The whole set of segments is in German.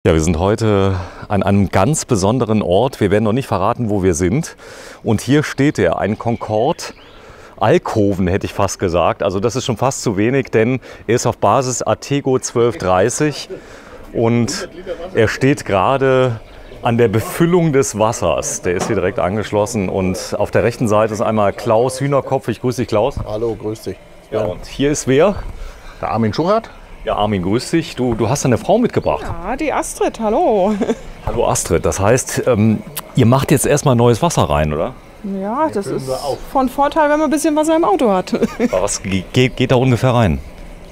Ja, wir sind heute an einem ganz besonderen Ort. Wir werden noch nicht verraten, wo wir sind. Und hier steht er, ein Concorde Alkoven, hätte ich fast gesagt. Also das ist schon fast zu wenig, denn er ist auf Basis Artego 1230 und er steht gerade an der Befüllung des Wassers. Der ist hier direkt angeschlossen und auf der rechten Seite ist einmal Klaus Hühnerkopf. Ich grüße dich, Klaus. Hallo, grüß dich. Ja, und hier ist wer? Der Armin Schuchert. Ja, Armin, grüß dich. Du hast eine Frau mitgebracht. Ja, die Astrid, hallo. Hallo Astrid, das heißt, ihr macht jetzt erstmal neues Wasser rein, oder? Ja, das ist von Vorteil, wenn man ein bisschen Wasser im Auto hat. Aber was geht da ungefähr rein?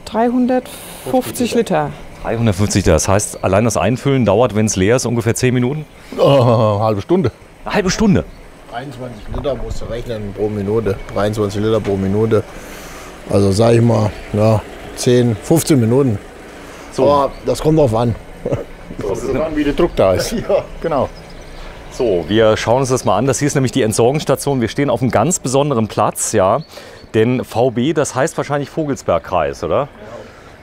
350 Liter. 350 Liter, das heißt, allein das Einfüllen dauert, wenn es leer ist, ungefähr 10 Minuten? Halbe Stunde. Eine halbe Stunde? 23 Liter musst du rechnen pro Minute. 23 Liter pro Minute. Also sag ich mal, ja, 10, 15 Minuten. So. Aber das kommt drauf an. Das kommt drauf an, wie der Druck da ist. Ja, genau. So, wir schauen uns das mal an. Das hier ist nämlich die Entsorgungsstation. Wir stehen auf einem ganz besonderen Platz, ja. Denn VB, das heißt wahrscheinlich Vogelsbergkreis, oder?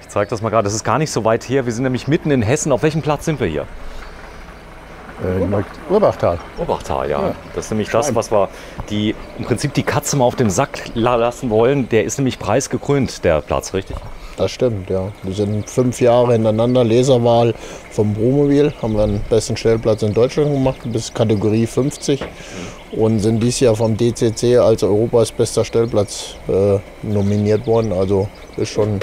Ich zeige das mal gerade. Das ist gar nicht so weit her. Wir sind nämlich mitten in Hessen. Auf welchem Platz sind wir hier? Urbachtal. Urbachtal, ja. Das ist nämlich das, was wir im Prinzip die Katze mal auf den Sack lassen wollen. Der ist nämlich preisgekrönt, der Platz, richtig? Das stimmt, ja. Wir sind 5 Jahre hintereinander Leserwahl vom Bromobil. Haben wir den besten Stellplatz in Deutschland gemacht, bis Kategorie 50. Und sind dieses Jahr vom DCC als Europas bester Stellplatz nominiert worden. Also ist schon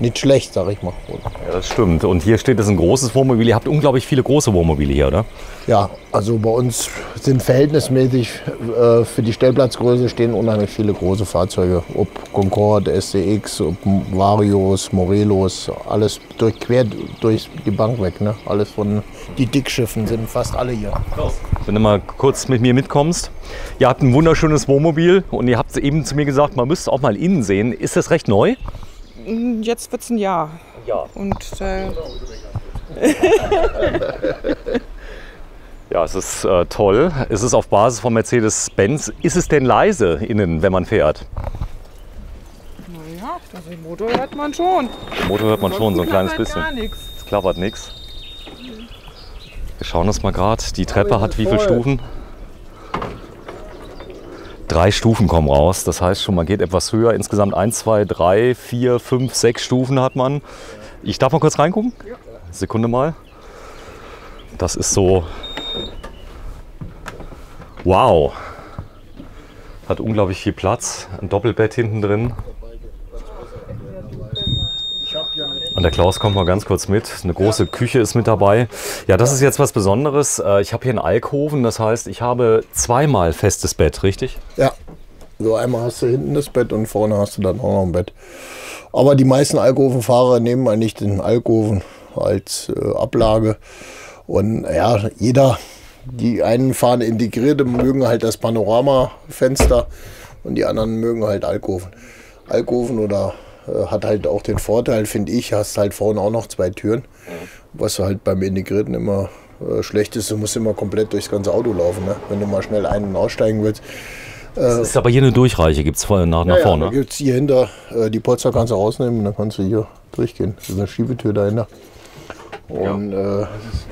nicht schlecht, sag ich mal. Ja, das stimmt. Und hier steht, das ist ein großes Wohnmobil. Ihr habt unglaublich viele große Wohnmobile hier, oder? Ja, also bei uns sind verhältnismäßig für die Stellplatzgröße stehen unheimlich viele große Fahrzeuge. Ob Concorde, SCX, ob Varios, Morelos, alles quer durch die Bank weg. Ne? Alles von die Dickschiffen sind fast alle hier. Wenn du mal kurz mit mir mitkommst. Ihr habt ein wunderschönes Wohnmobil und ihr habt eben zu mir gesagt, man müsste auch mal innen sehen. Ist das recht neu? Jetzt wird es ein Jahr. Ja. Und ja, es ist toll. Es ist auf Basis von Mercedes-Benz. Ist es denn leise innen, wenn man fährt? naja, den Motor hört man schon. Den Motor hört man schon, so ein kleines Klappert bisschen. Gar nichts. Es klappert nichts. Wir schauen uns mal gerade. Die Treppe hat wie viele Stufen? 3 Stufen kommen raus. Das heißt schon, man geht etwas höher. Insgesamt 1, 2, 3, 4, 5, 6 Stufen hat man. Ich darf mal kurz reingucken? Ja. Sekunde mal. Das ist so... Wow. Hat unglaublich viel Platz. Ein Doppelbett hinten drin. Und der Klaus kommt mal ganz kurz mit. Eine große Küche ist mit dabei. Ja, das ist jetzt was Besonderes. Ich habe hier einen Alkoven, das heißt, ich habe zweimal festes Bett, richtig? Ja, so einmal hast du hinten das Bett und vorne hast du dann auch noch ein Bett. Aber die meisten Alkovenfahrer nehmen eigentlich den Alkoven als Ablage. Und ja, die einen fahren integrierte, mögen halt das Panoramafenster und die anderen mögen halt Alkoven. Alkoven oder hat halt auch den Vorteil, finde ich, hast halt vorne auch noch 2 Türen. Was halt beim Integrierten immer schlecht ist, du musst immer komplett durchs ganze Auto laufen, ne? Wenn du mal schnell ein- und aussteigen willst. Das ist aber hier eine Durchreiche, gibt es nach vorne. Ja, da gibt es hier hinter, die Polster kannst du rausnehmen und dann kannst du hier durchgehen. Das ist eine Schiebetür dahinter. Und ja.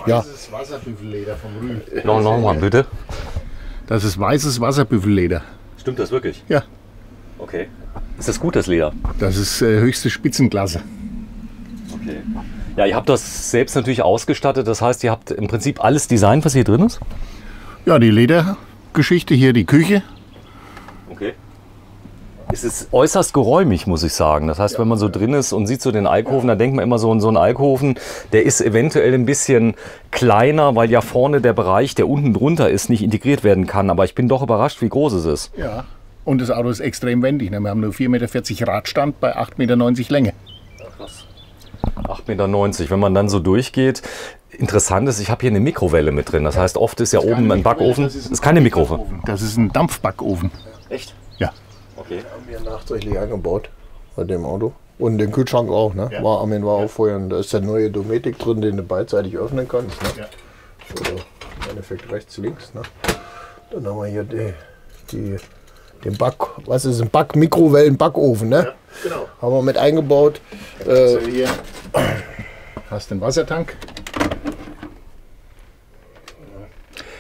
Das ist Wasserbüffelleder vom Rühl. Nochmal bitte. Das ist weißes Wasserbüffelleder. Stimmt das wirklich? Ja, Okay. Ist das gut, das Leder? das ist höchste Spitzenklasse. Okay. Ja, ihr habt das selbst natürlich ausgestattet. Das heißt, ihr habt im Prinzip alles Design, was hier drin ist? Ja, die Ledergeschichte hier, die Küche. Okay. Es ist äußerst geräumig, muss ich sagen. Das heißt, wenn man so drin ist und sieht so den Alkoven, dann denkt man immer so ein Alkoven, der ist eventuell ein bisschen kleiner, weil ja vorne der Bereich, der unten drunter ist, nicht integriert werden kann. Aber ich bin doch überrascht, wie groß es ist. Ja. Und das Auto ist extrem wendig. Wir haben nur 4,40 Meter Radstand bei 8,90 Meter Länge. 8,90 Meter. Wenn man dann so durchgeht, interessant ist, ich habe hier eine Mikrowelle mit drin. Das heißt, oft ist ja oben ein Backofen. Das ist keine Mikrowelle. Das ist ein Dampfbackofen. Echt? Ja. Okay. Haben wir nachträglich eingebaut bei dem Auto. Und den Kühlschrank auch, ne? Ja. Armin war auch vorher, da ist der neue Dometic drin, den du beidseitig öffnen kannst. Ne? Ja. Also im Endeffekt rechts, links. Ne? Dann haben wir hier den was ist ein Mikrowellen-Backofen, ne? Ja, genau. Haben wir mit eingebaut. Also hier hast du den Wassertank.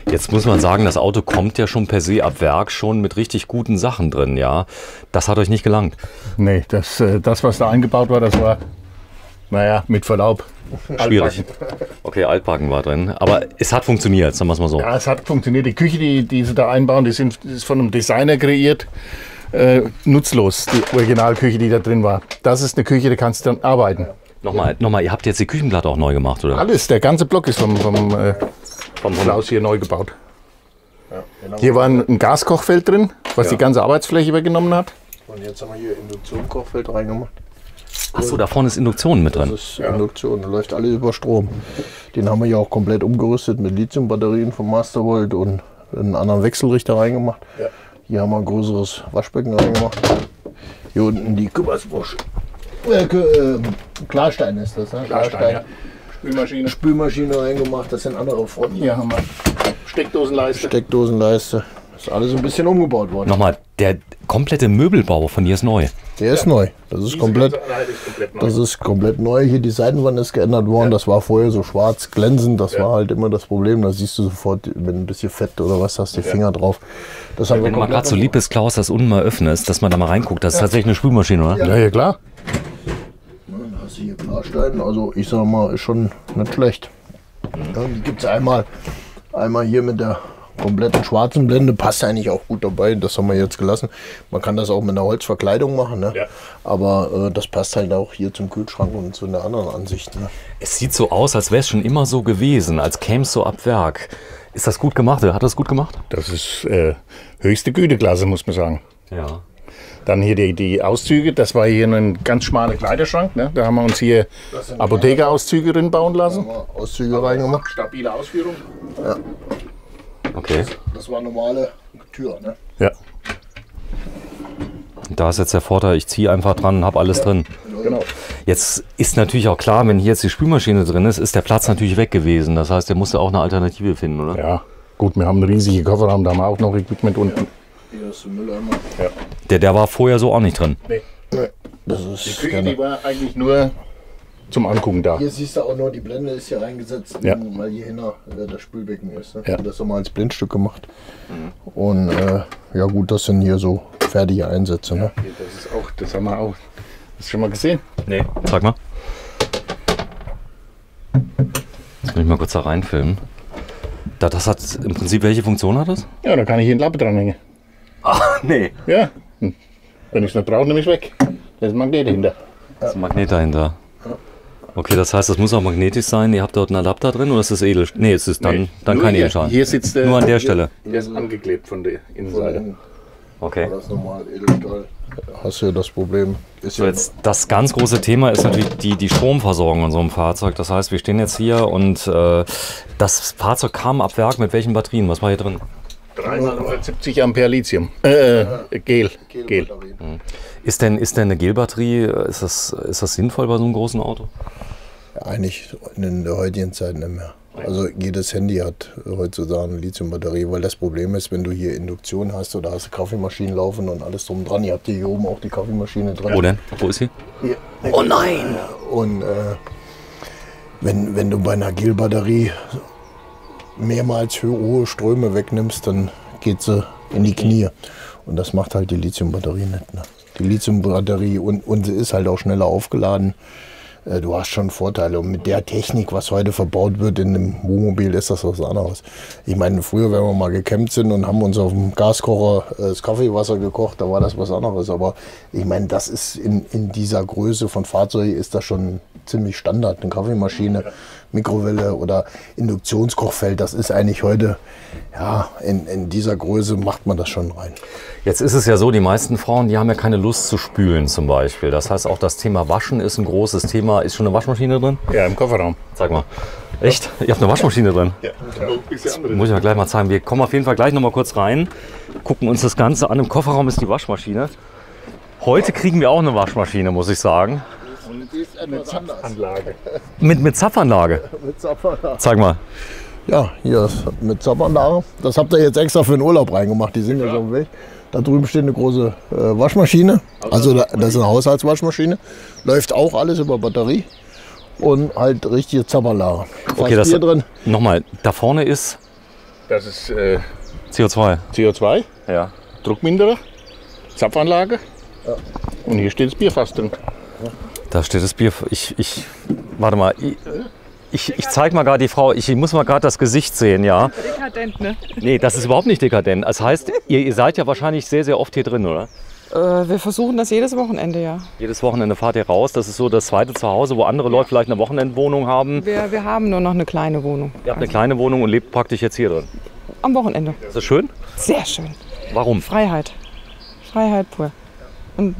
Jetzt muss man sagen, das Auto kommt ja schon per se ab Werk schon mit richtig guten Sachen drin, ja. Das hat euch nicht gelangt. Nee, das, was da eingebaut war, das war, naja, mit Verlaub. Schwierig. Okay, Altbacken war drin. Aber es hat funktioniert, sagen wir es mal so. Ja, es hat funktioniert. Die Küche, die sie da einbauen, die ist von einem Designer kreiert. Nutzlos, die Originalküche, die da drin war. Das ist eine Küche, da kannst du dann arbeiten. Nochmal, ihr habt jetzt die Küchenplatte auch neu gemacht, oder? Alles, der ganze Block ist vom Klaus hier neu gebaut. Ja, genau. Hier war ein Gaskochfeld drin, was die ganze Arbeitsfläche übergenommen hat. Und jetzt haben wir hier Induktionskochfeld reingemacht. Achso, da vorne ist Induktion mit drin. Das ist Induktion, da läuft alles über Strom. Den haben wir ja auch komplett umgerüstet mit Lithiumbatterien vom Mastervolt und einen anderen Wechselrichter reingemacht. Ja. Hier haben wir ein größeres Waschbecken reingemacht. Hier unten die Küppersbusch. Klarstein ist das, ne? Klarstein, ja. Spülmaschine reingemacht, das sind andere Fronten. Hier haben wir Steckdosenleiste. Ist alles ein bisschen umgebaut worden. Nochmal, der komplette Möbelbau von hier ist neu. Der ist neu. Das ist komplett neu. Hier die Seitenwand ist geändert worden. Ja. Das war vorher so schwarz glänzend. Das war halt immer das Problem. Da siehst du sofort, wenn ein bisschen Fett oder was hast, die Finger drauf. Das haben wenn du mal gerade so lieb bist, Klaus, das unten mal öffnest, dass man da mal reinguckt. Das ist tatsächlich eine Spülmaschine, oder? Ja, klar. Dann hast du hier Klarstein. Also ich sag mal, ist schon nicht schlecht. Ja, die gibt es einmal hier mit der kompletten schwarzen Blende, passt eigentlich auch gut dabei, das haben wir jetzt gelassen. Man kann das auch mit einer Holzverkleidung machen, ne? Ja. Aber das passt halt auch hier zum Kühlschrank und zu einer anderen Ansicht. Ne? Es sieht so aus, als wäre es schon immer so gewesen, als käme es so ab Werk. Ist das gut gemacht? Hat das gut gemacht? Das ist höchste Güteklasse, muss man sagen. Ja. Dann hier die Auszüge, das war hier ein ganz schmaler Kleiderschrank. Ne? Da haben wir uns hier Apothekerauszüge drin bauen lassen. Auszüge reingemacht. Stabile Ausführung. Ja. Okay. Das war normale Tür, ne? Ja. Da ist jetzt der Vorteil, ich ziehe einfach dran und habe alles drin. Genau. Jetzt ist natürlich auch klar, wenn hier jetzt die Spülmaschine drin ist, ist der Platz natürlich weg gewesen. Das heißt, der musste auch eine Alternative finden, oder? Ja, gut, wir haben einen riesigen Kofferraum, da haben wir auch noch Equipment unten. Hier ist der Mülleimer. Ja. Der war vorher so auch nicht drin. Nee. Das ist die Küche, die war eigentlich nur zum Angucken da. Hier siehst du auch nur, die Blende ist hier reingesetzt, weil hier hinter das Spülbecken ist. Ne? Ja. Das haben wir als Blendstück gemacht. Und ja gut, das sind hier so fertige Einsätze. Ne? Ja, das ist auch, das haben wir auch. Hast du schon mal gesehen? Nee. Sag mal. Jetzt muss ich mal kurz da reinfilmen. Das hat im Prinzip, welche Funktion hat das? Ja, da kann ich hier einen Lappe dranhängen. Ach, nee. Ja. Wenn ich es nicht brauche, nehme ich weg. Da ist ein Magnet dahinter. Da ist ein Magnet dahinter. Okay, das heißt, das muss auch magnetisch sein. Ihr habt dort einen Adapter drin oder ist das Edel? Nee, es ist dann kein Edelstahl. Hier sitzt der. Nur an der Stelle. Der ist angeklebt von der Innenseite. Okay. Das ist normal Edelstahl. Hast du ja das Problem. So, jetzt das ganz große Thema ist natürlich die Stromversorgung in so einem Fahrzeug. Das heißt, wir stehen jetzt hier und das Fahrzeug kam ab Werk mit welchen Batterien? Was war hier drin? 370 Ampere Lithium. Gel. Ist denn eine Gelbatterie, ist das sinnvoll bei so einem großen Auto? Ja, eigentlich in der heutigen Zeit nicht mehr. Also jedes Handy hat heutzutage eine Lithiumbatterie, weil das Problem ist, wenn du hier Induktion hast oder hast du Kaffeemaschinen laufen und alles drum dran. Ihr habt hier oben auch die Kaffeemaschine dran. Wo denn? Wo ist sie? Hier. Oh nein! Und wenn du bei einer Gelbatterie mehrmals hohe Ströme wegnimmst, dann geht sie in die Knie. Und das macht halt die Lithiumbatterie nicht. Ne? Die Lithiumbatterie und sie ist halt auch schneller aufgeladen. Du hast schon Vorteile. Und mit der Technik, was heute verbaut wird in einem Wohnmobil, ist das was anderes. Ich meine, früher, wenn wir mal gecampt sind und haben uns auf dem Gaskocher das Kaffeewasser gekocht, da war das was anderes. Aber ich meine, das ist in dieser Größe von Fahrzeugen ist das schon ziemlich Standard. Eine Kaffeemaschine, Mikrowelle oder Induktionskochfeld, das ist eigentlich heute, ja, in dieser Größe macht man das schon rein. Jetzt ist es ja so, die meisten Frauen, die haben ja keine Lust zu spülen zum Beispiel. Das heißt, auch das Thema Waschen ist ein großes Thema. Ist schon eine Waschmaschine drin? Ja, im Kofferraum. Sag mal. Echt? Ihr habt eine Waschmaschine drin? Ja. Das muss ich mal gleich mal zeigen. Wir kommen auf jeden Fall gleich noch mal kurz rein, gucken uns das Ganze an. Im Kofferraum ist die Waschmaschine. Heute kriegen wir auch eine Waschmaschine, muss ich sagen. Und die ist etwas anders. Mit Zapfanlage? Mit Zapfanlage. Zeig mal. Ja, hier ist mit Zapfanlage. Das habt ihr jetzt extra für den Urlaub reingemacht. Die sind ja schon weg. Da drüben steht eine große Waschmaschine. Also das ist eine Haushaltswaschmaschine. Läuft auch alles über Batterie. Und halt richtige Zapfanlage. Okay, das drin. Nochmal, da vorne ist Das ist CO2. CO2, Ja. Druckminderer, Zapfanlage. Ja. Und hier steht das Bierfass drin. Da steht das Bier. Warte mal. Ich zeige mal gerade die Frau. Ich muss mal gerade das Gesicht sehen, ja. Dekadent, ne? Nee, das ist überhaupt nicht dekadent. Das heißt, ihr seid ja wahrscheinlich sehr, sehr oft hier drin, oder? Wir versuchen das jedes Wochenende, ja. Jedes Wochenende fahrt ihr raus. Das ist so das zweite Zuhause, wo andere Leute vielleicht eine Wochenendwohnung haben. Wir haben nur noch eine kleine Wohnung. Ihr habt eine kleine Wohnung und lebt praktisch jetzt hier drin. Am Wochenende. Ist das schön? Sehr schön. Warum? Freiheit. Freiheit pur. Und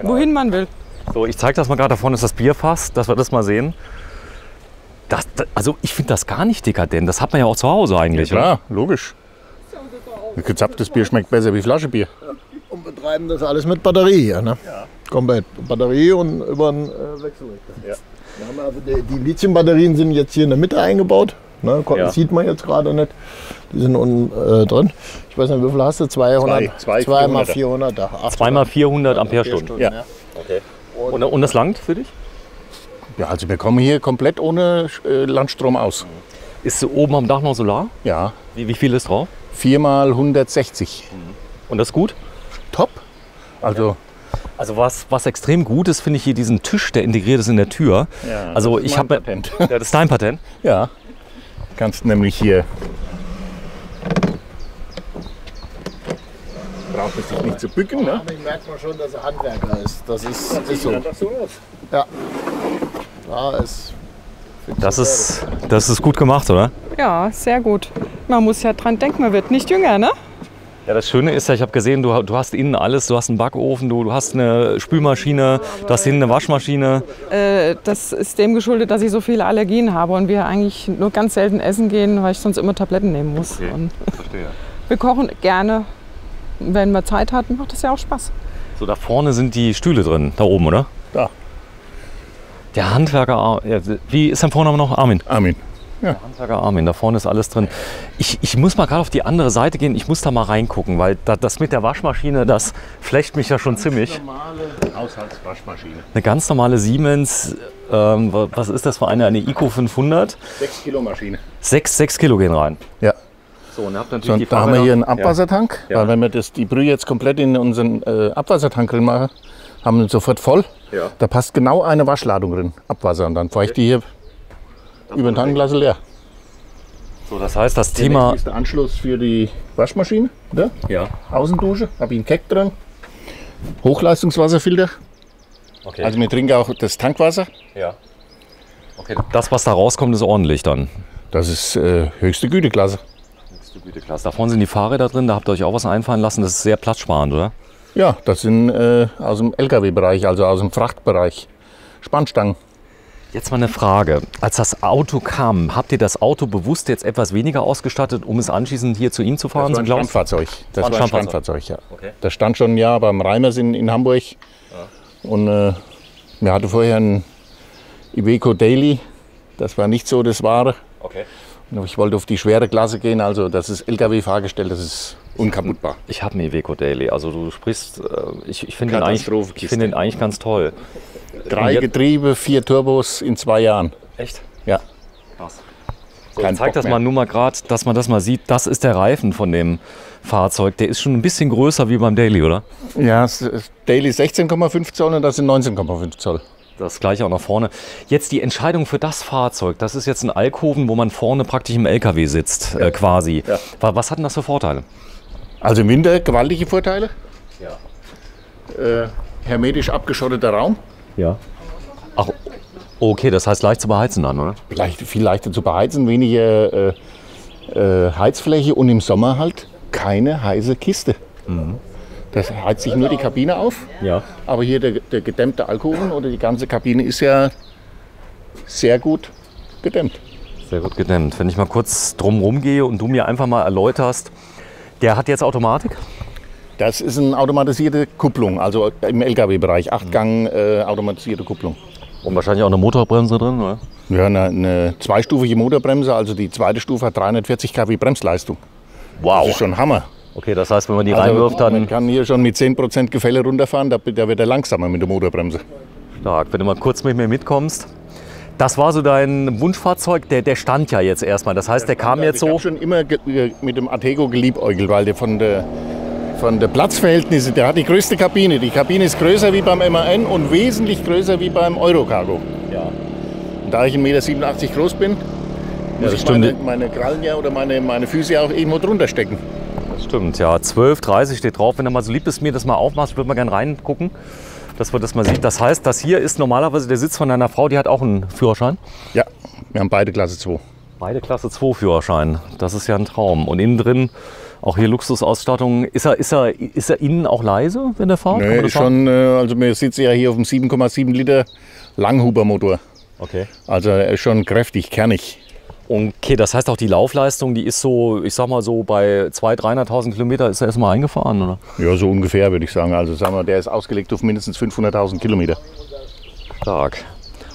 wohin man will. So, ich zeige das mal gerade. Da vorne ist das Bierfass, dass wir das mal sehen. Also ich finde das gar nicht dekadent. Das hat man ja auch zu Hause eigentlich. Ja, klar, logisch. Gezapftes Bier schmeckt besser wie Flaschenbier. Und betreiben das alles mit Batterie hier, ne? Ja. Komplett. Batterie und über einen Wechselrichter. Ja. Wir haben also die Lithium-Batterien sind jetzt hier in der Mitte eingebaut. Ne? Das sieht man jetzt gerade nicht. Die sind unten drin. Ich weiß nicht, wie viel hast du? 200? 2 mal 400. 2 mal 400 Ampere-Stunden. Ja. Okay. Und das langt für dich? Ja, also wir kommen hier komplett ohne Landstrom aus. Ist oben am Dach noch Solar? Ja. Wie viel ist drauf? 4 mal 160. Und das ist gut? Top. Also was extrem gut ist, finde ich hier diesen Tisch, der integriert ist in der Tür. Ja, also das ist ich habe Patent. Ja, das ist dein Patent. Ja. Kannst nämlich hier. Braucht es sich nicht zu bücken, ne? Ich merkt man schon, dass er Handwerker ist. Das ist so. Ja. Das ist gut gemacht, oder? Ja, sehr gut. Man muss ja dran denken, man wird nicht jünger, ne? Ja, das Schöne ist ja, ich habe gesehen, du hast innen alles. Du hast einen Backofen, du hast eine Spülmaschine, du hast hinten eine Waschmaschine. Das ist dem geschuldet, dass ich so viele Allergien habe und wir eigentlich nur ganz selten essen gehen, weil ich sonst immer Tabletten nehmen muss. Okay, und verstehe. Wir kochen gerne. Wenn wir Zeit hatten, macht das ja auch Spaß. So, da vorne sind die Stühle drin, da oben, oder? Da. Der Handwerker, wie ist dein Vorname noch? Armin. Armin. Ja. Der Handwerker Armin, da vorne ist alles drin. Ich muss mal gerade auf die andere Seite gehen, ich muss da mal reingucken, weil das mit der Waschmaschine, das flecht mich ja schon ziemlich. Eine normale Haushaltswaschmaschine. Eine ganz normale Siemens, was ist das für eine ICO 500? 6 Kilo Maschine. 6 Kilo gehen rein. Ja. So, und habt natürlich So, die da haben wir hier einen Abwassertank, Ja. weil wenn wir die Brühe jetzt komplett in unseren Abwassertank drin machen, haben wir ihn sofort voll. Ja. Da passt genau eine Waschladung drin, Abwasser. Und dann fahre ich die hier über den Tankglas leer. So, das heißt, das Hier Thema. ist der Anschluss für die Waschmaschine. Da. Ja. Außendusche, habe ich einen Keck drin. Hochleistungswasserfilter. Okay. Also wir trinken auch das Tankwasser. ja. Okay, das, was da rauskommt, ist ordentlich dann. Das ist höchste Güteklasse. Güteklasse. Da vorne sind die Fahrräder drin, da habt ihr euch auch was einfallen lassen. Das ist sehr platzsparend, oder? Ja, das sind aus dem LKW-Bereich, also aus dem Frachtbereich. Spannstangen. Jetzt mal eine Frage. Als das Auto kam, habt ihr das Auto bewusst jetzt etwas weniger ausgestattet, um es anschließend hier zu Ihnen zu fahren? Das war ein Standfahrzeug. Das war ein Standfahrzeug, ja. Okay. Das stand schon ein Jahr beim Reimers in Hamburg. Ja. Und wir hatten vorher ein Iveco Daily. Das war nicht so das Wahre. Okay. Und ich wollte auf die schwere Klasse gehen. Also das ist LKW-Fahrgestell, das ist unkaputtbar. Ich habe einen Iveco Daily. Also du sprichst, ich finde ihn eigentlich ganz toll. 3 Getriebe, 4 Turbos in 2 Jahren. Echt? Ja. Krass. So, zeig das mal nur mal gerade, dass man das mal sieht. Das ist der Reifen von dem Fahrzeug. Der ist schon ein bisschen größer wie beim Daily, oder? Ja, das Daily 16,5 Zoll und das sind 19,5 Zoll. Das gleiche auch nach vorne. Jetzt die Entscheidung für das Fahrzeug. Das ist jetzt ein Alkoven, wo man vorne praktisch im LKW sitzt, quasi. Ja. Was hat denn das für Vorteile? Also im Winter gewaltige Vorteile. Ja. Hermetisch abgeschotteter Raum. Ja. Ach, okay, das heißt leicht zu beheizen dann, oder? Viel leichter zu beheizen, weniger Heizfläche und im Sommer halt keine heiße Kiste. Mhm. Das heizt sich nur die Kabine auf, Ja. aber hier der gedämmte Alkoven oder die ganze Kabine ist ja sehr gut gedämmt. Sehr gut gedämmt. Wenn ich mal kurz drumherum gehe und du mir einfach mal erläuterst, der hat jetzt Automatik? Das ist eine automatisierte Kupplung, also im LKW-Bereich, 8-Gang automatisierte Kupplung. Und wahrscheinlich auch eine Motorbremse drin, oder? Ja, eine zweistufige Motorbremse, also die zweite Stufe hat 340 kW Bremsleistung. Wow. Das ist schon Hammer. Okay, das heißt, wenn man die reinwirft, dann Man kann hier schon mit 10% Gefälle runterfahren, da wird er langsamer mit der Motorbremse. stark. Wenn du mal kurz mit mir mitkommst, Das war so dein Wunschfahrzeug, der stand ja jetzt erstmal. Das heißt, der kam jetzt so. Ich habe schon immer mit dem Artego geliebäugelt, weil der von der Platzverhältnisse, der hat die größte Kabine. Die Kabine ist größer wie beim MAN und wesentlich größer wie beim Eurocargo. Ja. Und da ich 1,87 Meter groß bin, muss ich meine Krallen ja oder meine Füße ja auch irgendwo drunter stecken. Das stimmt, ja. 12,30 steht drauf. Wenn du mal so lieb bist, mir das mal aufmachst, ich würde mal gerne reingucken, dass man das mal sieht. Das heißt, das hier ist normalerweise der Sitz von deiner Frau, die hat auch einen Führerschein? Ja, wir haben beide Klasse 2. Beide Klasse 2 Führerschein. Das ist ja ein Traum. Und innen drin auch hier Luxusausstattung. Ist er innen auch leise, wenn der fährt? Nee, schon, also wir sitzen ja hier auf dem 7,7 Liter Langhuber-Motor. Okay. Also er ist schon kräftig, kernig. Okay, das heißt auch die Laufleistung, die ist so, ich sag mal so bei 200.000, 300.000 Kilometer ist er erstmal eingefahren, oder? Ja, so ungefähr würde ich sagen. Also sagen wir, der ist ausgelegt auf mindestens 500.000 Kilometer. Stark.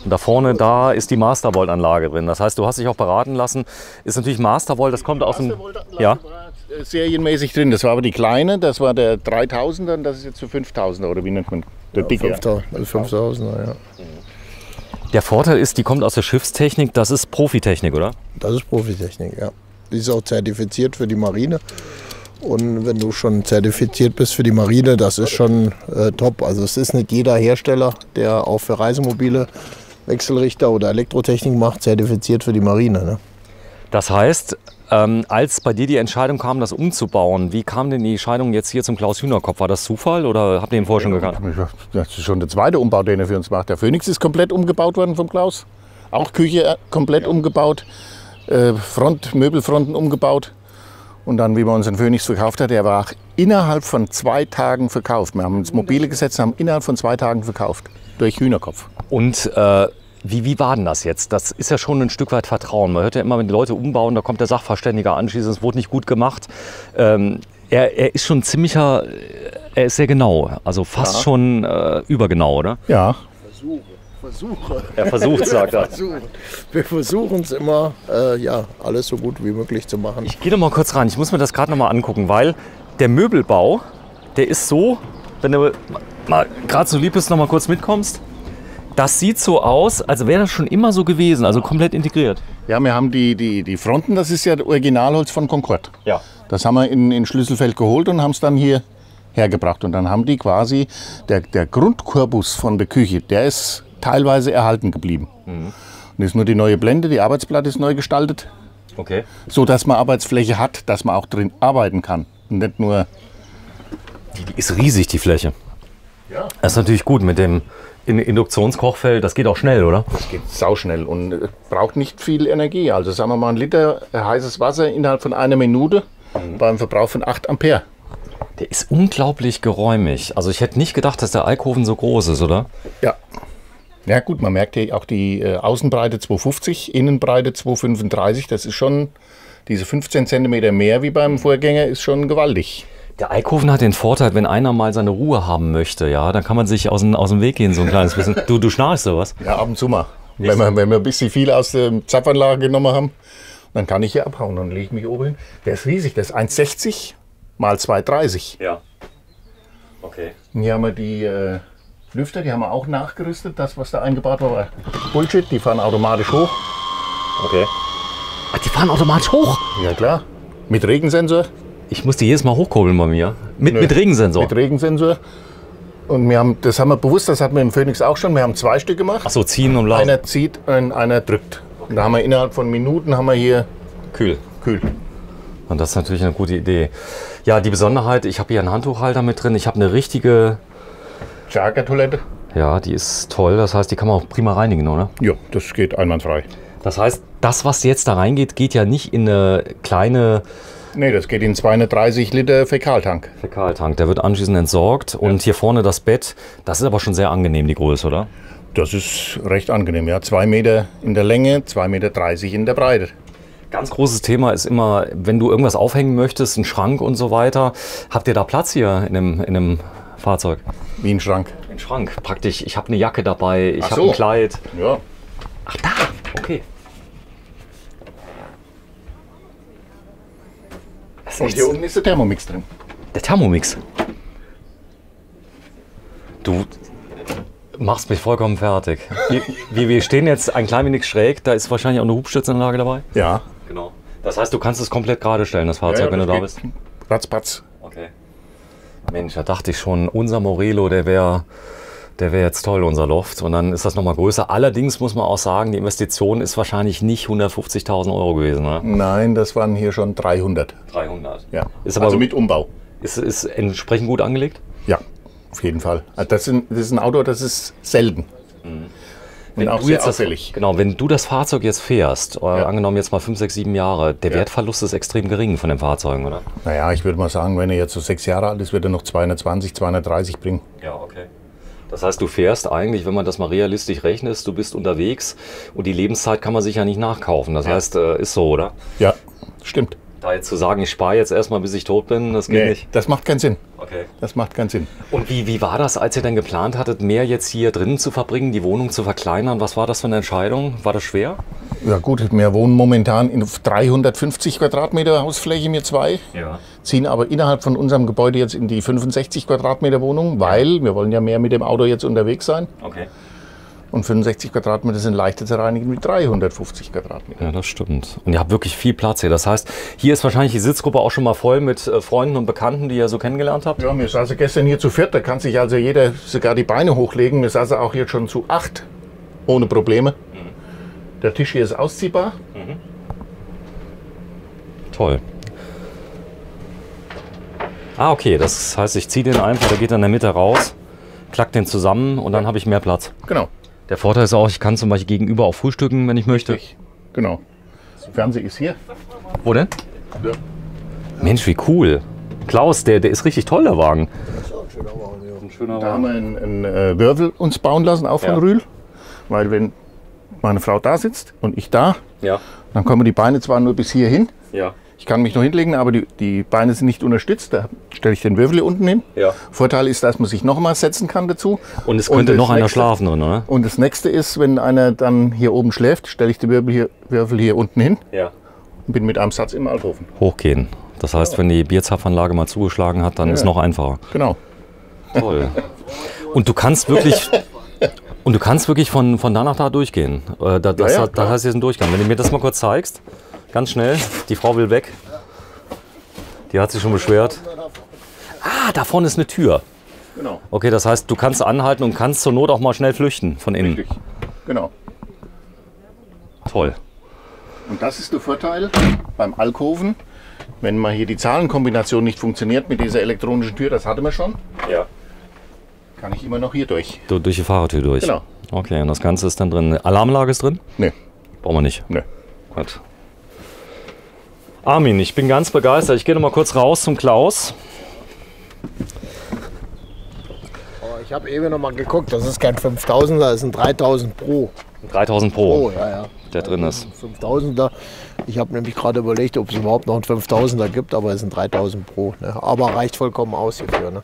Und da vorne, da ist die Mastervolt-Anlage drin. Das heißt, du hast dich auch beraten lassen. Ist natürlich Mastervolt, das kommt aus dem... Ja? Serienmäßig drin. Das war aber die kleine, das war der 3000er und das ist jetzt für 5000er, oder wie nennt man? Der dicke. 5000er, ja. Der Vorteil ist, die kommt aus der Schiffstechnik, das ist Profitechnik, oder? Das ist Profitechnik, ja. Die ist auch zertifiziert für die Marine. Und wenn du schon zertifiziert bist für die Marine, das ist schon top. Also es ist nicht jeder Hersteller, der auch für Reisemobile Wechselrichter oder Elektrotechnik macht, zertifiziert für die Marine. Ne? Das heißt, als bei dir die Entscheidung kam, das umzubauen, wie kam denn die Entscheidung jetzt hier zum Klaus Hühnerkopf? War das Zufall oder habt ihr ihn vorher schon gekannt? Das ist schon der zweite Umbau, den er für uns macht. Der Phoenix ist komplett umgebaut worden vom Klaus. Auch Küche komplett umgebaut, Möbelfronten umgebaut. Und dann, wie man unseren Phoenix verkauft hat, der war innerhalb von 2 Tagen verkauft. Wir haben uns mobile gesetzt, haben innerhalb von 2 Tagen verkauft. Durch Hühnerkopf. Und wie war denn das jetzt? Das ist ja schon ein Stück weit Vertrauen. Man hört ja immer, wenn die Leute umbauen, da kommt der Sachverständige anschließend, es wurde nicht gut gemacht. Er ist schon ziemlicher, er ist sehr genau, also fast schon übergenau, oder? Ja. Versuche. Er versucht, sagt er. Wir versuchen es immer, alles so gut wie möglich zu machen. Ich gehe noch mal kurz rein, ich muss mir das gerade noch mal angucken, weil der Möbelbau, der ist so, wenn du mal gerade so lieb bist, noch mal kurz mitkommst, das sieht so aus, als wäre das schon immer so gewesen, also komplett integriert. Ja, wir haben die Fronten, das ist ja das Originalholz von Concorde. Ja. Das haben wir in Schlüsselfeld geholt und haben es dann hier hergebracht. Und dann haben die quasi, der Grundkorpus von der Küche, der ist teilweise erhalten geblieben. Und das ist nur die neue Blende, die Arbeitsplatte ist neu gestaltet. Okay. So dass man Arbeitsfläche hat, dass man auch drin arbeiten kann. Und nicht nur... Die ist riesig, die Fläche. Ja. Das ist natürlich gut mit dem Induktionskochfeld, das geht auch schnell, oder? Das geht sauschnell und braucht nicht viel Energie. Also sagen wir mal 1 Liter heißes Wasser innerhalb von 1 Minute beim Verbrauch von 8 Ampere. Der ist unglaublich geräumig. Also ich hätte nicht gedacht, dass der Alkoven so groß ist, oder? Ja. Ja gut, man merkt hier auch die Außenbreite 250, Innenbreite 235. Das ist schon, diese 15 cm mehr wie beim Vorgänger ist schon gewaltig. Der Alkoven hat den Vorteil, wenn einer mal seine Ruhe haben möchte, ja, dann kann man sich aus dem Weg gehen, so ein kleines bisschen. Du schnarchst sowas? Ja, ab und zu mal. Wenn wir ein bisschen viel aus der Zapfanlage genommen haben, dann kann ich hier abhauen. Dann lege ich mich oben hin. Der ist riesig, der ist 1,60 mal 2,30. Ja. Okay. Und hier haben wir die Lüfter, die haben wir auch nachgerüstet. Das, was da eingebaut war, war Bullshit. Die fahren automatisch hoch. Okay. Ach, die fahren automatisch hoch? Ja klar. Mit Regensensor. Ich muss die jedes Mal hochkurbeln bei mir. Mit Regensensor? Mit Regensensor. Und das haben wir bewusst, das hatten wir im Phoenix auch schon. Wir haben 2 Stück gemacht. Ach so, ziehen und blasen. Einer zieht und einer drückt. Und da haben wir innerhalb von Minuten haben wir hier kühl. Und das ist natürlich eine gute Idee. Ja, die Besonderheit, ich habe hier einen Handtuchhalter mit drin. Ich habe eine richtige Jagertoilette. Ja, die ist toll. Das heißt, die kann man auch prima reinigen, oder? Ja, das geht einwandfrei. Das heißt, das, was jetzt da reingeht, geht ja nicht in eine kleine... Nee, das geht in 230 Liter Fäkaltank. Der wird anschließend entsorgt. Und hier vorne das Bett, das ist aber schon sehr angenehm, die Größe, oder? Das ist recht angenehm, ja. 2 Meter in der Länge, 2,30 Meter in der Breite. Ganz großes Thema ist immer, wenn du irgendwas aufhängen möchtest, einen Schrank und so weiter. Habt ihr da Platz hier in einem Fahrzeug? Wie ein Schrank? Ein Schrank, praktisch. Ich habe eine Jacke dabei, ich habe ein Kleid. Ja. Ach, da, okay. Und hier unten ist der Thermomix drin. Der Thermomix? Du, machst mich vollkommen fertig. Wir stehen jetzt ein klein wenig schräg, da ist wahrscheinlich auch eine Hubstützanlage dabei. Ja. Genau. Das heißt, du kannst es komplett gerade stellen, das Fahrzeug, wenn du da bist? Ratzpatz. Okay. Mensch, da dachte ich schon, unser Morelo, der wäre jetzt toll, unser Loft. Und dann ist das nochmal größer. Allerdings muss man auch sagen, die Investition ist wahrscheinlich nicht 150.000 Euro gewesen. Ne? Nein, das waren hier schon 300. 300. Ja. Ist aber also mit Umbau. Ist entsprechend gut angelegt? Ja, auf jeden Fall. Also das ist ein Auto, das ist selten. Und auch sehr auffällig. Genau, wenn du das Fahrzeug jetzt fährst, angenommen jetzt mal 5, 6, 7 Jahre, der Wertverlust ist extrem gering von den Fahrzeugen, oder? Naja, ich würde mal sagen, wenn er jetzt so 6 Jahre alt ist, wird er noch 220, 230 bringen. Ja, okay. Das heißt, du fährst eigentlich, wenn man das mal realistisch rechnet, du bist unterwegs und die Lebenszeit kann man sich ja nicht nachkaufen. Das heißt, ist so, oder? Ja, stimmt. Da jetzt zu sagen, ich spare jetzt erstmal, bis ich tot bin, das geht nicht. Das macht keinen Sinn. Okay. Das macht keinen Sinn. Und wie war das, als ihr dann geplant hattet, mehr jetzt hier drinnen zu verbringen, die Wohnung zu verkleinern? Was war das für eine Entscheidung? War das schwer? Ja gut, wir wohnen momentan in 350 Quadratmeter Hausfläche, wir zwei. Ja. Ziehen aber innerhalb von unserem Gebäude jetzt in die 65 Quadratmeter Wohnung, weil wir wollen ja mehr mit dem Auto jetzt unterwegs sein. Okay. Und 65 Quadratmeter sind leichter zu reinigen wie 350 Quadratmeter. Ja, das stimmt. Und ihr habt wirklich viel Platz hier. Das heißt, hier ist wahrscheinlich die Sitzgruppe auch schon mal voll mit Freunden und Bekannten, die ihr so kennengelernt habt? Ja, wir saßen gestern hier zu viert, da kann sich also jeder sogar die Beine hochlegen. Wir saßen auch jetzt schon zu 8, ohne Probleme. Der Tisch hier ist ausziehbar. Toll. Ah, okay. Das heißt, ich ziehe den einfach, der geht dann in der Mitte raus, klack den zusammen und dann habe ich mehr Platz. Genau. Der Vorteil ist auch, ich kann zum Beispiel gegenüber auch frühstücken, wenn ich möchte. Genau. Der Fernseher ist hier. Wo denn? Ja. Mensch, wie cool. Klaus, der ist richtig toll, der Wagen. Ein schöner Da haben wir einen Wirbel uns bauen lassen, auch von Rühl. Weil wenn meine Frau da sitzt und ich da, dann kommen die Beine zwar nur bis hier hin. Ja. Ich kann mich noch hinlegen, aber die Beine sind nicht unterstützt. Da stelle ich den Wirbel hier unten hin. Ja. Vorteil ist, dass man sich noch mal setzen kann dazu. Und es könnte noch einer schlafen drin, oder? Und das nächste ist, wenn einer dann hier oben schläft, stelle ich den Wirbel hier unten hin Ja. und bin mit einem Satz im Alkoven. Hochgehen. Das heißt, wenn die Bierzapfanlage mal zugeschlagen hat, dann ist es noch einfacher. Genau. Toll. Und du kannst wirklich von da nach da durchgehen. Das heißt, hier ist ein Durchgang. Wenn du mir das mal kurz zeigst, ganz schnell. Die Frau will weg. Die hat sich schon beschwert. Ah, da vorne ist eine Tür. Genau. Okay, das heißt, du kannst anhalten und kannst zur Not auch mal schnell flüchten von innen. Richtig. Genau. Toll. Und das ist der Vorteil beim Alkoven. Wenn mal hier die Zahlenkombination nicht funktioniert mit dieser elektronischen Tür, das hatten wir schon, Ja. kann ich immer noch hier durch. Durch die Fahrertür durch. Genau. Okay, und das Ganze ist dann drin. Alarmanlage ist drin? Nee. Brauchen wir nicht. Nee. Gut. Armin, ich bin ganz begeistert. Ich gehe noch mal kurz raus zum Klaus. Ich habe eben noch mal geguckt, das ist kein 5000er, das ist ein 3000 Pro. 3000 Pro, Oh, ja. der drin ist. 5000er. Ich habe nämlich gerade überlegt, ob es überhaupt noch einen 5000er gibt, aber es sind 3000 Pro. Ne? Aber reicht vollkommen aus hierfür. Ne?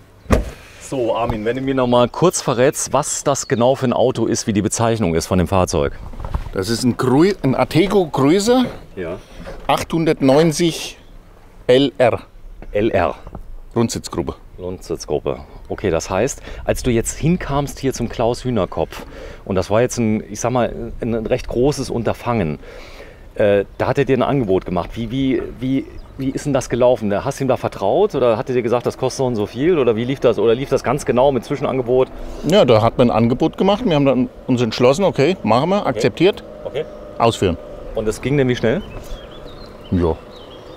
So, Armin, wenn du mir noch mal kurz verrätst, was das genau für ein Auto ist, wie die Bezeichnung ist von dem Fahrzeug. Das ist ein Atego Cruiser Ja. 890 LR. LR. Rundsitzgruppe. Rundsitzgruppe. Okay, das heißt, als du jetzt hinkamst hier zum Klaus Hühnerkopf, und das war jetzt ein recht großes Unterfangen, da hat er dir ein Angebot gemacht. Wie ist denn das gelaufen? Hast du ihm da vertraut oder hat er dir gesagt, das kostet so und so viel? Oder wie lief das? Oder lief das ganz genau mit Zwischenangebot? Ja, da hat man ein Angebot gemacht. Wir haben dann uns entschlossen, okay, machen wir, akzeptiert, Okay. ausführen. Und das ging denn wie schnell? Ja.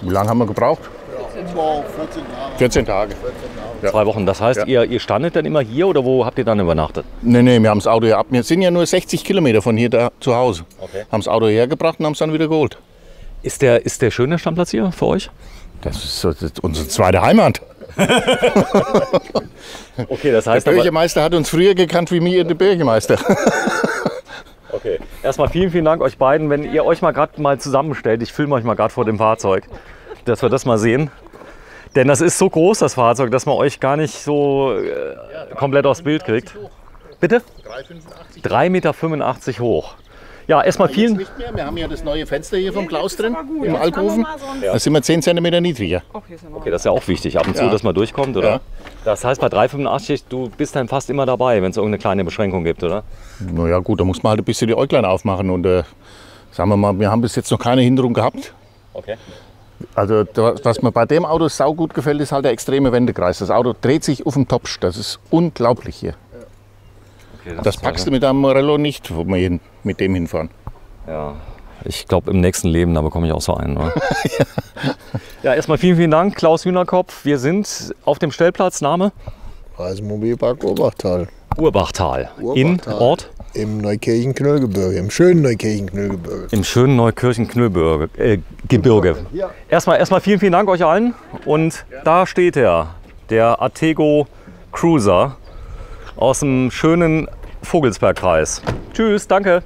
Wie lange haben wir gebraucht? 14 Tage. Ja. 2 Wochen. Das heißt, ihr standet dann immer hier oder wo habt ihr dann übernachtet? Nee, wir haben das Auto ja ab. Wir sind ja nur 60 Kilometer von hier da zu Hause. Okay. Haben das Auto hergebracht und haben es dann wieder geholt. Ist der schön, der Stammplatz hier für euch? Das ist unsere zweite Heimat. Okay, das heißt Der Bürgermeister hat uns früher gekannt wie mir der Bürgermeister. Okay. Erstmal vielen Dank euch beiden. Wenn ihr euch mal gerade mal zusammenstellt, ich filme euch mal gerade vor dem Fahrzeug, dass wir das mal sehen. Denn das ist so groß, das Fahrzeug, dass man euch gar nicht so komplett aufs Bild kriegt. Bitte? 3,85 Meter hoch. Ja, erstmal vielen Nicht mehr. Wir haben ja das neue Fenster hier vom Klaus drin, im Alkoven. Da sind wir 10 cm niedriger. Okay, das ist ja auch wichtig, ab und zu, dass man durchkommt, oder? Ja. Das heißt, bei 385, du bist dann fast immer dabei, wenn es irgendeine kleine Beschränkung gibt, oder? Naja gut, da muss man halt ein bisschen die Äuglein aufmachen. Und sagen wir mal, wir haben bis jetzt noch keine Hinderung gehabt. Okay. Also was mir bei dem Auto saugut gefällt, ist halt der extreme Wendekreis. Das Auto dreht sich auf den Topsch. Das ist unglaublich hier. Okay, Das packst du mit einem Morello nicht, wo wir mit dem hinfahren. Ja, ich glaube im nächsten Leben, da bekomme ich auch so einen. Oder? Ja, erstmal vielen Dank, Klaus Hühnerkopf. Wir sind auf dem Stellplatz, Name? Reisemobilpark Urbachtal. Urbachtal. In Ort? Im Neukirchen-Knüllgebirge, im schönen Neukirchen-Knüllgebirge. Im schönen Neukirchen-Knüllgebirge. Ja. Erstmal vielen Dank euch allen. Und da steht er, der Artego Cruiser aus dem schönen Vogelsbergkreis. Tschüss, danke.